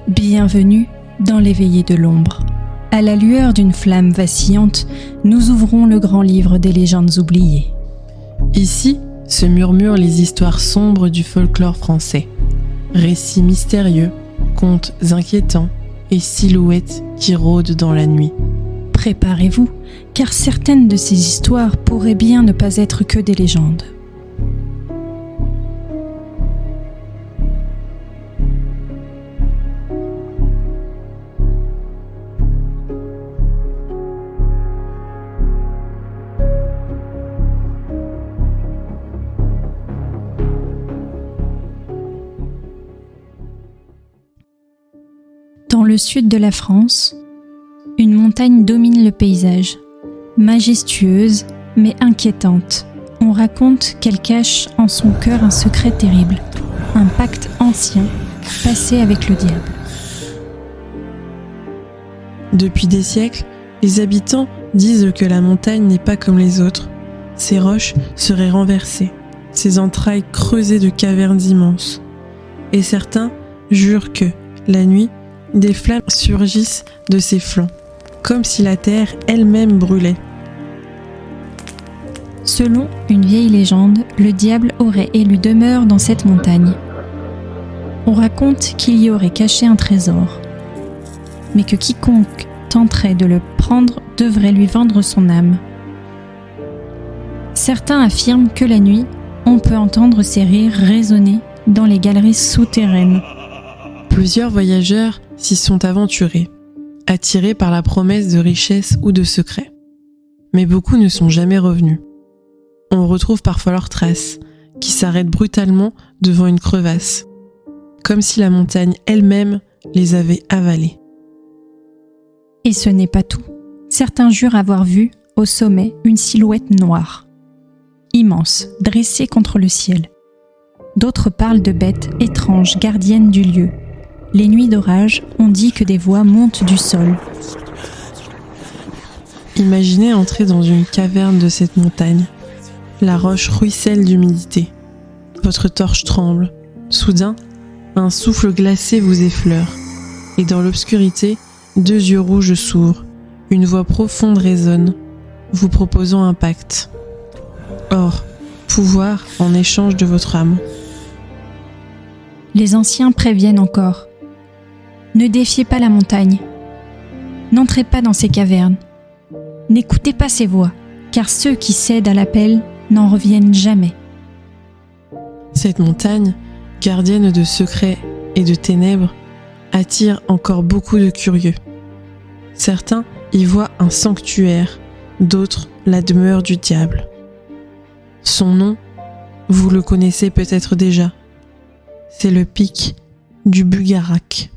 Bienvenue dans les veillées de l'ombre. À la lueur d'une flamme vacillante, nous ouvrons le grand livre des légendes oubliées. Ici se murmurent les histoires sombres du folklore français. Récits mystérieux, contes inquiétants et silhouettes qui rôdent dans la nuit. Préparez-vous, car certaines de ces histoires pourraient bien ne pas être que des légendes. Dans le sud de la France, une montagne domine le paysage. Majestueuse, mais inquiétante. On raconte qu'elle cache en son cœur un secret terrible, un pacte ancien, passé avec le diable. Depuis des siècles, les habitants disent que la montagne n'est pas comme les autres. Ses roches seraient renversées, ses entrailles creusées de cavernes immenses. Et certains jurent que, la nuit, des flammes surgissent de ses flancs, comme si la terre elle-même brûlait. Selon une vieille légende, le diable aurait élu demeure dans cette montagne. On raconte qu'il y aurait caché un trésor, mais que quiconque tenterait de le prendre devrait lui vendre son âme. Certains affirment que la nuit, on peut entendre ses rires résonner dans les galeries souterraines. Plusieurs voyageurs s'y sont aventurés, attirés par la promesse de richesse ou de secrets. Mais beaucoup ne sont jamais revenus. On retrouve parfois leurs traces, qui s'arrêtent brutalement devant une crevasse, comme si la montagne elle-même les avait avalés. Et ce n'est pas tout. Certains jurent avoir vu, au sommet, une silhouette noire, immense, dressée contre le ciel. D'autres parlent de bêtes étranges, gardiennes du lieu. Les nuits d'orage, on dit que des voix montent du sol. Imaginez entrer dans une caverne de cette montagne. La roche ruisselle d'humidité. Votre torche tremble. Soudain, un souffle glacé vous effleure. Et dans l'obscurité, 2 yeux rouges s'ouvrent. Une voix profonde résonne, vous proposant un pacte. Or, pouvoir en échange de votre âme. Les anciens préviennent encore. Ne défiez pas la montagne. N'entrez pas dans ces cavernes. N'écoutez pas ces voix, car ceux qui cèdent à l'appel n'en reviennent jamais. Cette montagne, gardienne de secrets et de ténèbres, attire encore beaucoup de curieux. Certains y voient un sanctuaire, d'autres la demeure du diable. Son nom, vous le connaissez peut-être déjà. C'est le pic du Bugarach.